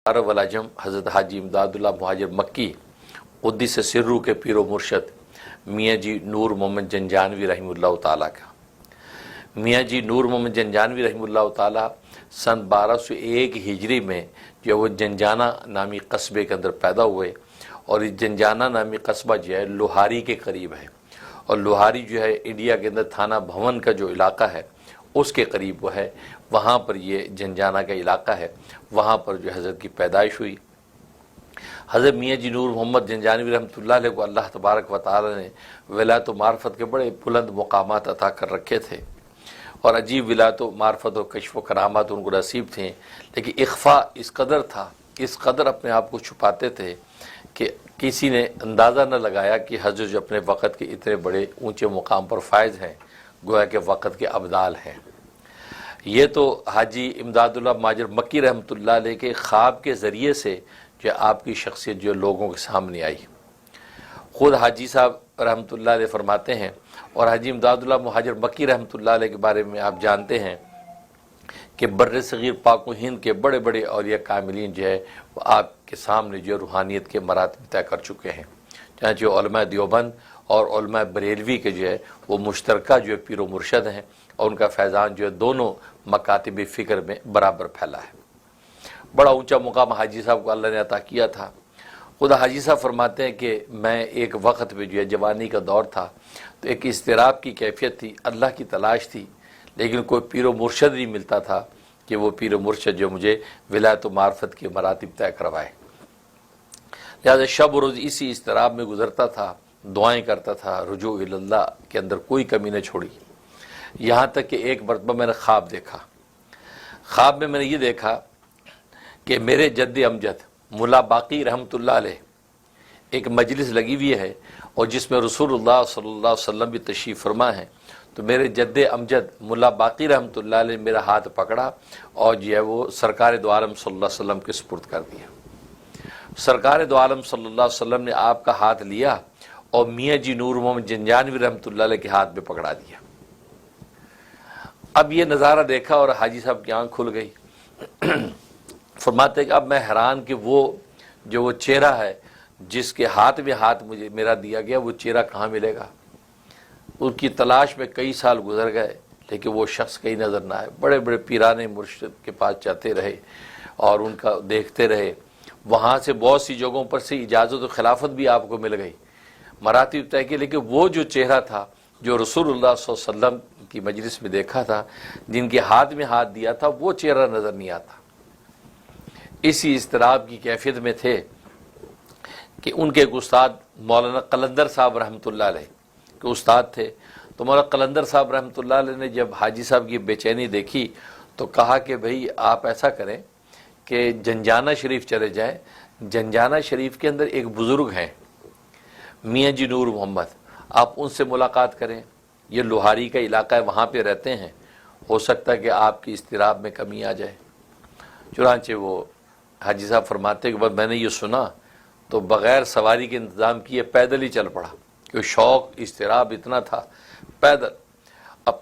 عرب والعجم حضرت حاجی امداد اللہ مہاجر مکی قدس سرو کے پیر و مرشد میاں جی نور محمد جنجانوی رحمہ اللہ تعالیٰ کا میاں جی نور محمد جنجانوی رحمہ اللہ تعالیٰ سن 1201 ہجری میں جو وہ جنجانہ نامی قصبے کے اندر پیدا ہوئے، اور یہ جنجانہ نامی قصبہ جو ہے لوہاری کے قریب ہے، اور لوہاری جو ہے انڈیا کے اندر تھانہ بھون کا جو علاقہ ہے اس کے قریب وہ ہے، وہاں پر یہ جنجانہ کا علاقہ ہے، وہاں پر جو حضرت کی پیدائش ہوئی۔ حضرت میاں جی نور محمد جنجانوی رحمۃ اللہ علیہ کو اللہ تبارک و تعالی نے ولایت و معرفت کے بڑے بلند مقامات عطا کر رکھے تھے، اور عجیب ولایت و معرفت و کشف و کرامات ان کو نصیب تھے، لیکن اخفا اس قدر تھا، اس قدر اپنے آپ کو چھپاتے تھے کہ کسی نے اندازہ نہ لگایا کہ حضرت جو اپنے وقت کے اتنے بڑے اونچے مقام پر فائز ہیں، گویا کہ وقت کے ابدال ہیں۔ یہ تو حاجی امداد اللہ مہاجر مکی رحمۃ اللہ علیہ کے خواب کے ذریعے سے جو آپ کی شخصیت جو لوگوں کے سامنے آئی۔ خود حاجی صاحب رحمۃ اللہ علیہ فرماتے ہیں، اور حاجی امداد اللہ مہاجر مکی رحمۃ اللہ علیہ کے بارے میں آپ جانتے ہیں کہ بر صغیر پاک و ہند کے بڑے بڑے اولیاء کاملین جو ہے وہ آپ کے سامنے جو روحانیت کے مراتب طے کر چکے ہیں، چنانچہ علماء دیوبند اور علماء بریلوی کے جو ہے وہ مشترکہ جو ہے پیر و مرشد ہیں، اور ان کا فیضان جو ہے دونوں مکاتب فکر میں برابر پھیلا ہے۔ بڑا اونچا مقام حاجی صاحب کو اللہ نے عطا کیا تھا۔ خدا حاجی صاحب فرماتے ہیں کہ میں ایک وقت پہ جو ہے جوانی کا دور تھا، تو ایک اضطراب کی کیفیت تھی، اللہ کی تلاش تھی، لیکن کوئی پیر و مرشد نہیں ملتا تھا کہ وہ پیر و مرشد جو مجھے ولایت و معرفت کے مراتب طے کروائے۔ لہٰذا شب و روز اسی اضطراب میں گزرتا تھا، دعائیں کرتا تھا، رجوع اللہ کے اندر کوئی کمی نہ چھوڑی، یہاں تک کہ ایک مرتبہ میں نے خواب دیکھا۔ خواب میں نے یہ دیکھا کہ میرے جد امجد ملا باقی رحمۃ اللہ علیہ ایک مجلس لگی ہوئی ہے، اور جس میں رسول اللہ صلی اللہ علیہ وسلم بھی تشریف فرما ہے، تو میرے جد امجد ملا باقی رحمۃ اللہ علیہ نے میرا ہاتھ پکڑا اور جو ہے وہ سرکار دو عالم صلی اللہ علیہ وسلم کے سپرد کر دیا۔ سرکار دو عالم صلی اللہ علیہ وسلم نے آپ کا ہاتھ لیا اور میاں جی نور محمد جنجانوی رحمۃ اللہ علیہ کے ہاتھ میں پکڑا دیا۔ اب یہ نظارہ دیکھا اور حاجی صاحب کی آنکھ کھل گئی۔ فرماتے کہ اب میں حیران کہ وہ چہرہ ہے جس کے ہاتھ میں ہاتھ مجھے میرا دیا گیا، وہ چہرہ کہاں ملے گا؟ ان کی تلاش میں کئی سال گزر گئے، لیکن وہ شخص کہیں نظر نہ آئے۔ بڑے بڑے پیرانے مرشد کے پاس جاتے رہے اور ان کا دیکھتے رہے، وہاں سے بہت سی جگہوں پر سے اجازت و خلافت بھی آپ کو مل گئی، مراتب طے کی، لیکن وہ جو چہرہ تھا جو رسول اللہ صلی اللہ علیہ وسلم کی مجلس میں دیکھا تھا، جن کے ہاتھ میں ہاتھ دیا تھا، وہ چہرہ نظر نہیں آتا۔ اسی اضطراب کی کیفیت میں تھے کہ ان کے ایک استاد مولانا قلندر صاحب رحمۃ اللہ علیہ کے استاد تھے، تو مولانا قلندر صاحب رحمۃ اللہ علیہ نے جب حاجی صاحب کی بے چینی دیکھی تو کہا کہ بھئی آپ ایسا کریں کہ جنجانہ شریف چلے جائیں، جنجانہ شریف کے اندر ایک بزرگ ہیں میاں جی نور محمد، آپ ان سے ملاقات کریں، یہ لوہاری کا علاقہ ہے، وہاں پہ رہتے ہیں، ہو سکتا ہے کہ آپ کی اضطراب میں کمی آ جائے۔ چنانچہ وہ حاجی صاحب فرماتے کہ بعد میں نے یہ سنا تو بغیر سواری کے انتظام کیے پیدل ہی چل پڑا، کہ شوق اضطراب اتنا تھا،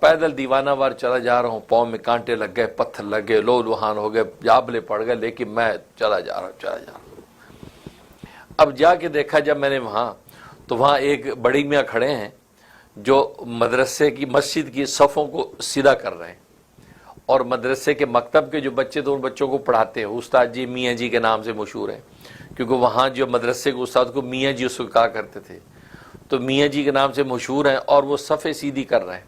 پیدل دیوانہ وار چلا جا رہا ہوں، پاؤں میں کانٹے لگ گئے، پتھر لگ گئے، لو لوہان ہو گئے، جابلے پڑ گئے، لیکن میں چلا جا رہا ہوں۔ اب جا کے دیکھا جب میں نے وہاں، تو وہاں ایک بڑی میاں کھڑے ہیں جو مدرسے کی مسجد کی صفوں کو سیدھا کر رہے ہیں، اور مدرسے کے مکتب کے جو بچے تو ان بچوں کو پڑھاتے ہیں، استاد جی میاں جی کے نام سے مشہور ہیں، کیونکہ وہاں جو مدرسے کے استاد کو میاں جی اس کو کہا کرتے تھے، تو میاں جی کے نام سے مشہور ہیں، اور وہ صفیں سیدھی کر رہے ہیں۔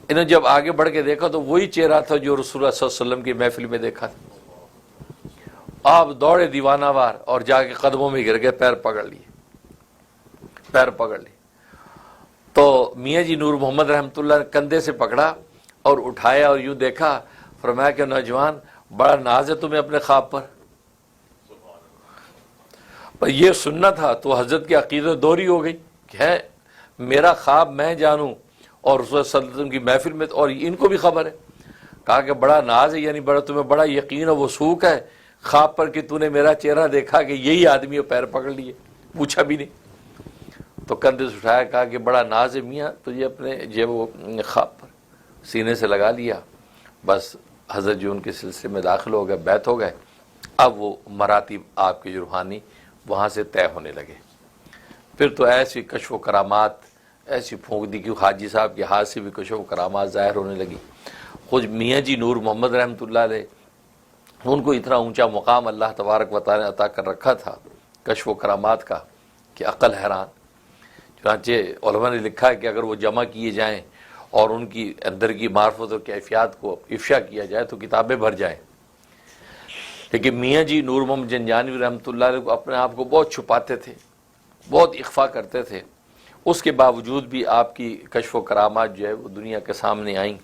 انہوں جب آگے بڑھ کے دیکھا تو وہی چہرہ تھا جو رسول اللہ صلی اللہ علیہ وسلم کی محفل میں دیکھا تھا۔ آپ دوڑے دیوانہ وار اور جا کے قدموں میں گر گئے، پیر پکڑ لیے۔ تو میاں جی نور محمد رحمۃ اللہ نے کندھے سے پکڑا اور اٹھایا اور یوں دیکھا، فرمایا کہ نوجوان بڑا ناز ہے تمہیں اپنے خواب پر یہ سننا تھا۔ تو حضرت کی عقیدت دوہری ہو گئی کہ ہے میرا خواب میں جانوں، اور رسول اللہ صلی اللہ علیہ وسلم کی محفل میں، اور ان کو بھی خبر ہے۔ کہا کہ بڑا ناز ہے، یعنی تمہیں بڑا یقین و وثوق ہے خواب پر کہ تو نے میرا چہرہ دیکھا کہ یہی آدمی ہے، پیر پکڑ لیے، پوچھا بھی نہیں۔ تو کندھے سے اٹھایا، کہا کہ بڑا ناز ہے میاں تجھے اپنے وہ خواب پر، سینے سے لگا لیا۔ بس حضرت جو ان کے سلسلے میں داخل ہو گئے، بیعت ہو گئے، اب وہ مراتب آپ کے روحانی وہاں سے طے ہونے لگے۔ پھر تو ایسی کشف و کرامات ایسی پھونک دی کہ حاجی صاحب کے ہاتھ سے بھی کشف و کرامات ظاہر ہونے لگی۔ خود میاں جی نور محمد رحمۃ اللہ علیہ، ان کو اتنا اونچا مقام اللہ تبارک و تعالی نے عطا کر رکھا تھا کشف و کرامات کا کہ عقل حیران۔ چنانچہ علماء نے لکھا ہے کہ اگر وہ جمع کیے جائیں اور ان کی اندر کی معرفت اور کیفیات کو افشا کیا جائے تو کتابیں بھر جائیں، لیکن میاں جی نور محمد جنجانوی رحمۃ اللہ علیہ کو اپنے آپ کو بہت چھپاتے تھے، بہت اخفا کرتے تھے۔ اس کے باوجود بھی آپ کی کشف و کرامات جو ہے وہ دنیا کے سامنے آئیں۔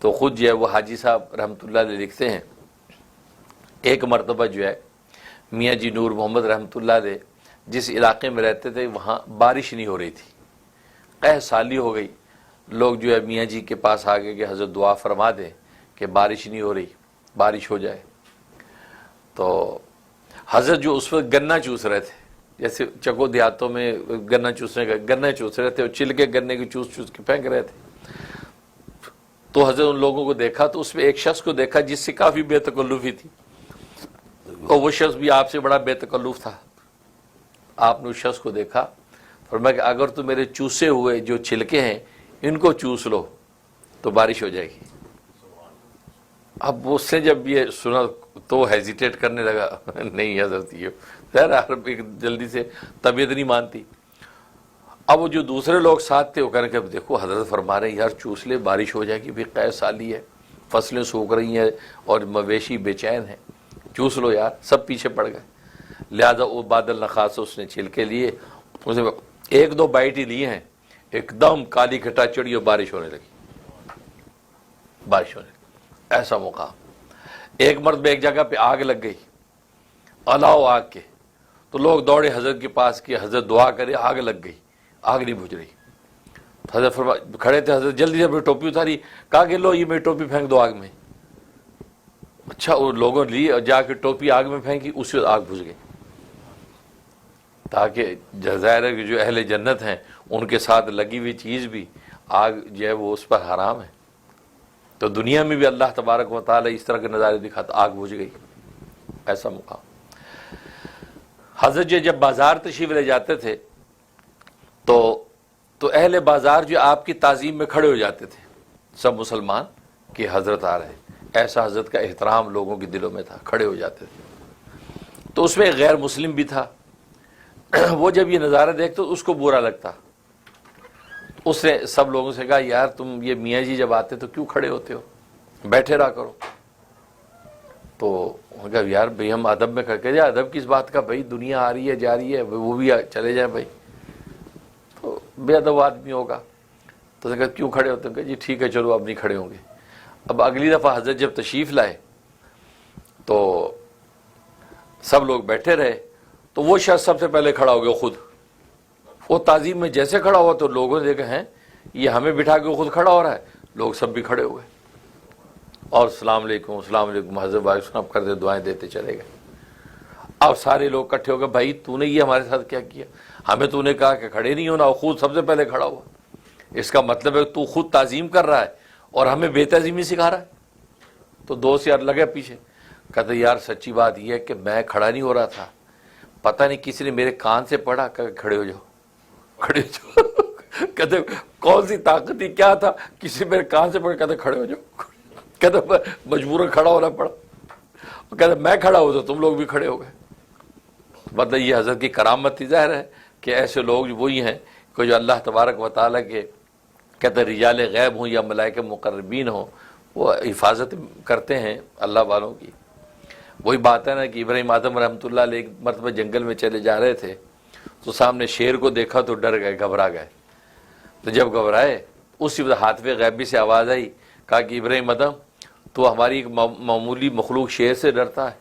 تو خود جو ہے وہ حاجی صاحب رحمۃ اللہ علیہ لکھتے ہیں، ایک مرتبہ جو ہے میاں جی نور محمد رحمۃ اللہ علیہ جس علاقے میں رہتے تھے وہاں بارش نہیں ہو رہی تھی، قحط سالی ہو گئی۔ لوگ جو ہے میاں جی کے پاس آ گئے کہ حضرت دعا فرما دیں کہ بارش نہیں ہو رہی، بارش ہو جائے۔ تو حضرت جو اس وقت گنا چوس رہے تھے، جیسے چکو دیہاتوں میں گنا چوسنے کا گنا چوس رہے تھے اور چھلکے گنے کی چوس چوس کے پھینک رہے تھے۔ تو حضرت ان لوگوں کو دیکھا تو اس میں ایک شخص کو دیکھا جس سے کافی بے تکلفی تھی، اور وہ شخص بھی آپ سے بڑا بے تکلف تھا۔ آپ نے اس شخص کو دیکھا، فرمایا کہ اگر تو میرے چوسے ہوئے جو چھلکے ہیں ان کو چوس لو تو بارش ہو جائے گی۔ اب اس نے جب یہ سنا تو ہیزیٹیٹ کرنے لگا، نہیں حضرت یہ ظاہر جلدی سے طبیعت نہیں مانتی۔ اب وہ جو دوسرے لوگ ساتھ تھے وہ کہنے کہ دیکھو حضرت فرما رہے ہیں یار چوس لے بارش ہو جائے گی، بھی قحط سالی ہے، فصلیں سوکھ رہی ہیں اور مویشی بے چین ہیں، چوس لو یار۔ سب پیچھے پڑ گئے، لہذا وہ بادل نخاس اس نے چھلکے لیے، اس نے ایک دو بائٹ ہی لیے ہیں، ایک دم کالی گھٹا چڑھی اور بارش ہونے لگی، بارش ہونے لگی۔ ایسا موقع ایک مرتبہ ایک جگہ پہ آگ لگ گئی، الاؤ آگ کے، تو لوگ دوڑے حضرت کے پاس کہ حضرت دعا کرے، آگ لگ گئی، آگ نہیں بجھ رہی۔ حضرت کھڑے تھے، حضرت جلدی سے اپنی ٹوپی اتاری، کہا کہ لو یہ میری ٹوپی پھینک دو آگ میں۔ اچھا وہ لوگوں لی اور جا کے ٹوپی آگ میں پھینکی، اسی وقت آگ بجھ گئی، تاکہ ظاہر کہ جو اہل جنت ہیں ان کے ساتھ لگی ہوئی چیز بھی آگ جو ہے وہ اس پر حرام ہے۔ تو دنیا میں بھی اللہ تبارک و تعالی اس طرح کے نظارے دکھاتا، آگ بجھ گئی، ایسا مقام۔ حضرت جب بازار تشریف لے جاتے تھے تو اہل بازار جو آپ کی تعظیم میں کھڑے ہو جاتے تھے، سب مسلمان کہ حضرت آ رہے ہیں، ایسا حضرت کا احترام لوگوں کے دلوں میں تھا، کھڑے ہو جاتے تھے۔ تو اس میں ایک غیر مسلم بھی تھا، وہ جب یہ نظارہ دیکھتے اس کو برا لگتا، اس نے سب لوگوں سے کہا یار تم یہ میاں جی جب آتے تو کیوں کھڑے ہوتے ہو، بیٹھے رہا کرو۔ تو انہوں نے کہا یار بھئی ہم ادب میں کہتے ہیں، ادب کس بات کا بھائی، دنیا آ رہی ہے جا رہی ہے، وہ بھی چلے جائیں بھائی، تو بے ادب آدمی ہوگا۔ تو اس نے کہا کیوں کھڑے ہوتے ہیں، کہ جی ٹھیک ہے چلو اب نہیں کھڑے ہوں گے۔ اب اگلی دفعہ حضرت جب تشریف لائے تو سب لوگ بیٹھے رہے، تو وہ شخص سب سے پہلے کھڑا ہو گیا خود۔ وہ تعظیم میں جیسے کھڑا ہوا تو لوگوں نے دیکھا ہیں یہ ہمیں بٹھا کے خود کھڑا ہو رہا ہے، لوگ سب بھی کھڑے ہوئے اور السلام علیکم السلام علیکم حضرت بھائی سناب کرتے دعائیں دیتے چلے گئے۔ اب سارے لوگ اکٹھے ہو گئے، بھائی تو نے یہ ہمارے ساتھ کیا کیا، ہمیں تو نے کہا کہ کھڑے نہیں ہونا، اور خود سب سے پہلے کھڑا ہوا۔ اس کا مطلب ہے تو خود تعظیم کر رہا ہے اور ہمیں بے تعظیمی سکھا رہا ہے۔ تو دوست یار لگے پیچھے، کہتے یار سچی بات یہ ہے کہ میں کھڑا نہیں ہو رہا تھا، پتہ نہیں کسی نے میرے کان سے پڑھا کہ کھڑے ہو جاؤ، کھڑے ہو جاؤ۔ کہتے کون سی طاقت تھی، کیا تھا، کسی میرے کان سے پڑھا، کہتے کھڑے ہو جاؤ۔ کہتے مجبوراً کھڑا ہونا پڑا، کہتے میں کھڑا ہو تو تم لوگ بھی کھڑے ہو گئے۔ مطلب یہ حضرت کی کرامت تھی، ظاہر ہے کہ ایسے لوگ وہی ہیں کہ جو اللہ تبارک و تعالیٰ کے کہتے رجال غیب ہوں یا ملائکہ مقربین ہوں، وہ حفاظت کرتے ہیں اللہ والوں کی۔ وہی بات ہے نا کہ ابراہیم اعظم رحمۃ اللہ علیہ ایک مرتبہ جنگل میں چلے جا رہے تھے تو سامنے شیر کو دیکھا تو ڈر گئے، گھبرا گئے۔ تو جب گھبرائے اسی وقت ہاتف غیبی سے آواز آئی، کہا کہ ابراہیم اعظم تو ہماری ایک معمولی مخلوق شیر سے ڈرتا ہے،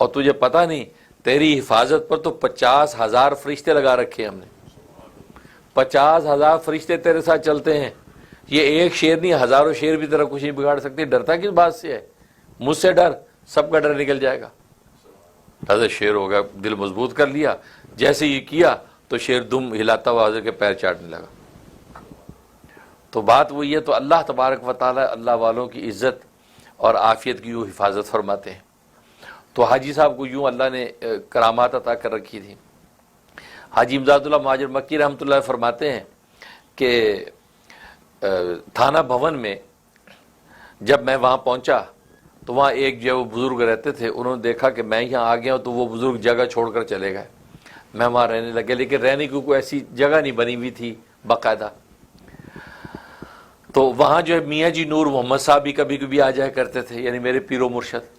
اور تجھے پتہ نہیں تیری حفاظت پر تو 50,000 فرشتے لگا رکھے ہم نے، 50,000 فرشتے تیرے ساتھ چلتے ہیں، یہ ایک شیر نہیں ہزاروں شیر بھی تیرا کچھ نہیں بگاڑ سکتے، ڈرتا کس بات سے ہے، مجھ سے ڈر، سب کا ڈر نکل جائے گا۔ حضرت شیر ہو گیا، دل مضبوط کر لیا، جیسے یہ کیا تو شیر دم ہلاتا ہوا حضرت کے پیر چاٹنے لگا۔ تو بات وہی ہے، تو اللہ تبارک و تعالی اللہ والوں کی عزت اور عافیت کی وہ حفاظت فرماتے ہیں۔ تو حاجی صاحب کو یوں اللہ نے کرامات عطا کر رکھی تھی۔ حاجی امداد اللہ مہاجر مکی رحمۃ اللہ فرماتے ہیں کہ تھانہ بھون میں جب میں وہاں پہنچا تو وہاں ایک جو وہ بزرگ رہتے تھے، انہوں نے دیکھا کہ میں یہاں آ گیا ہوں تو وہ بزرگ جگہ چھوڑ کر چلے گئے، میں وہاں رہنے لگے، لیکن رہنے کی کوئی ایسی جگہ نہیں بنی ہوئی تھی باقاعدہ۔ تو وہاں جو ہے میاں جی نور محمد صاحب بھی کبھی کبھی آ جایا کرتے تھے، یعنی میرے پیر و مرشد۔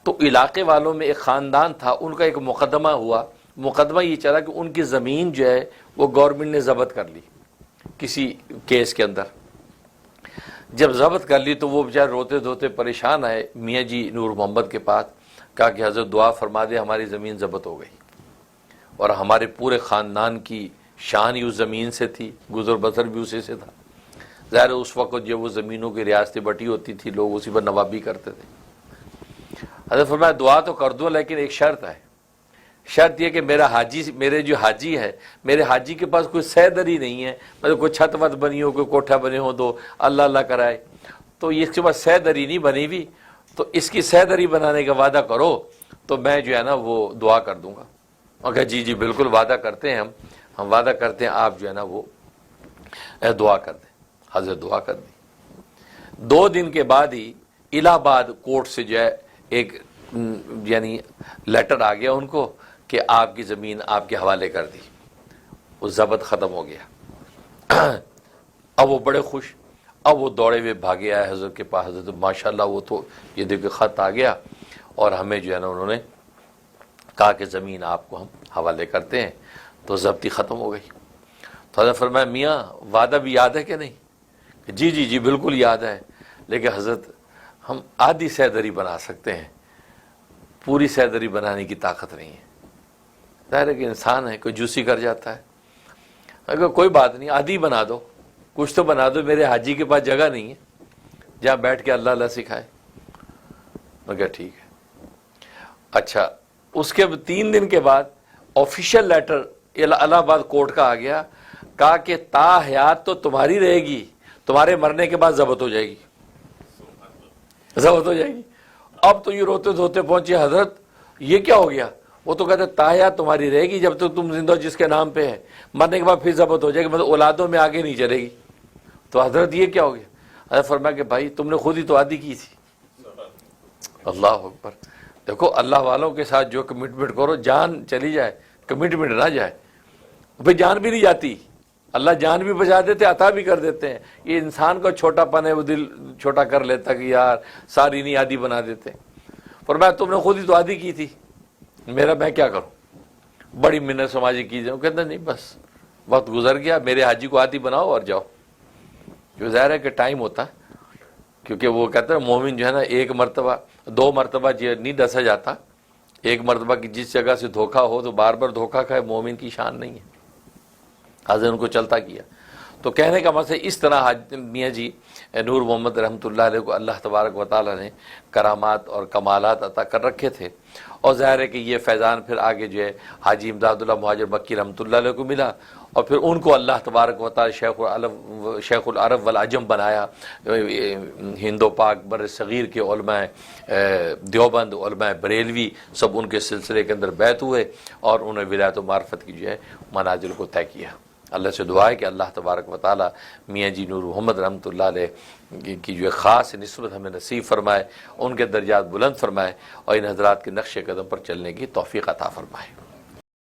تو علاقے والوں میں ایک خاندان تھا، ان کا ایک مقدمہ ہوا، مقدمہ یہ چلا کہ ان کی زمین جو ہے وہ گورنمنٹ نے ضبط کر لی کسی کیس کے اندر۔ جب ضبط کر لی تو وہ بیچارے روتے دھوتے پریشان آئے میاں جی نور محمد کے پاس، کہا کہ حضرت دعا فرما دے، ہماری زمین ضبط ہو گئی اور ہمارے پورے خاندان کی شان ہی اس زمین سے تھی، گزر بسر بھی اسی سے تھا۔ ظاہر اس وقت جو وہ زمینوں کی ریاستیں بٹی ہوتی تھی، لوگ اسی پر نوابی کرتے تھے۔ حضرت فرمایا دعا تو کر دو لیکن ایک شرط ہے، شرط یہ کہ میرے جو حاجی ہے، میرے حاجی کے پاس کوئی سہ دری نہیں ہے، مطلب کوئی چھت وت بنی ہو، کوئی کوٹھا بنے ہو تو اللہ اللہ کرائے، تو اس کے پاس سہ دری نہیں بنی ہوئی، تو اس کی سہ دری بنانے کا وعدہ کرو تو میں جو ہے نا وہ دعا کر دوں گا۔ اور کہا جی بالکل وعدہ کرتے ہیں، ہم وعدہ کرتے ہیں، آپ جو ہے نا وہ دعا کر دیں۔ حضرت دعا کر دی۔ 2 دن کے بعد ہی الہ آباد کورٹ سے جو ہے ایک یعنی لیٹر آ گیا ان کو کہ آپ کی زمین آپ کے حوالے کر دی، وہ ضبط ختم ہو گیا۔ اب وہ بڑے خوش، اب وہ دوڑے ہوئے بھاگے آئے حضرت کے پاس۔ حضرت ماشاءاللہ وہ تو یہ دیکھو خط آ گیا اور ہمیں جو ہے نا انہوں نے کہا کہ زمین آپ کو ہم حوالے کرتے ہیں، تو ضبطی ختم ہو گئی۔ تو حضرت فرمایا میاں وعدہ بھی یاد ہے کہ نہیں؟ کہ جی بالکل یاد ہے، لیکن حضرت ہم آدھی سہ دری بنا سکتے ہیں، پوری سہ دری بنانے کی طاقت نہیں ہے۔ ظاہر ہے کہ انسان ہے، کوئی جوسی کر جاتا ہے۔ اگر کوئی بات نہیں، آدھی بنا دو، کچھ تو بنا دو، میرے حاجی کے پاس جگہ نہیں ہے جہاں بیٹھ کے اللہ اللہ سکھائے۔ میں کہا ٹھیک ہے۔ اچھا، اس کے 3 دن کے بعد آفیشیل لیٹر الہ آباد کورٹ کا آ گیا، کہا کہ تا حیات تو تمہاری رہے گی، تمہارے مرنے کے بعد ضبط ہو جائے گی، ضبط ہو جائے گی۔ اب تو یہ روتے دھوتے پہنچے حضرت یہ کیا ہو گیا؟ وہ تو کہتے تا حیات تمہاری رہے گی جب تک تم زندہ جس کے نام پہ ہے، مرنے کے بعد پھر ضبط ہو جائے گی، مطلب اولادوں میں آگے نہیں چلے گی۔ تو حضرت یہ کیا ہو گیا؟ حضرت فرمایا کہ بھائی تم نے خود ہی تو عادی کی تھی۔ اللہ اکبر۔ دیکھو اللہ والوں کے ساتھ جو کمٹمنٹ کرو، جان چلی جائے کمٹمنٹ نہ جائے، پھر جان بھی نہیں جاتی، اللہ جان بھی بچا دیتے، عطا بھی کر دیتے ہیں۔ یہ انسان کا چھوٹا پن ہے، وہ دل چھوٹا کر لیتا کہ یار ساری نہیں آدھی بنا دیتے۔ فرمایا تم نے خود ہی تو آدھی کی تھی، میرا میں کیا کروں؟ بڑی منت سماجی کیجیے۔ وہ کہتے نہیں بس وقت گزر گیا، میرے حاجی کو آدھی بناؤ اور جاؤ۔ جو ظاہر ہے کہ ٹائم ہوتا ہے، کیونکہ وہ کہتے ہیں مومن جو ہے نا 1 مرتبہ 2 مرتبہ نہیں ڈسا جاتا، 1 مرتبہ کی جس جگہ سے دھوکہ ہو تو بار بار دھوکہ کھائے، مومن کی شان نہیں ہے۔ حضرت ان کو چلتا کیا۔ تو کہنے کا مطلب اس طرح میاں جی نور محمد رحمۃ اللہ علیہ کو اللہ تبارک و تعالیٰ نے کرامات اور کمالات عطا کر رکھے تھے، اور ظاہر ہے کہ یہ فیضان پھر آگے جو ہے حاجی امداد اللہ مہاجر مکی رحمۃ اللہ علیہ کو ملا، اور پھر ان کو اللہ تبارک و تعالیٰ شیخ العرب والعجم بنایا۔ ہند و پاک بر صغیر کے علماء دیوبند، علماء بریلوی سب ان کے سلسلے کے اندر بیعت ہوئے، اور انہوں نے ولایت و معرفت کی جو ہے منازل کو طے کیا۔ اللہ سے دعا ہے کہ اللہ تبارک و تعالیٰ میاں جی نور محمد رحمۃ اللہ علیہ کی جو خاص نسبت ہمیں نصیب فرمائے، ان کے درجات بلند فرمائے، اور ان حضرات کے نقش قدم پر چلنے کی توفیق عطا فرمائے۔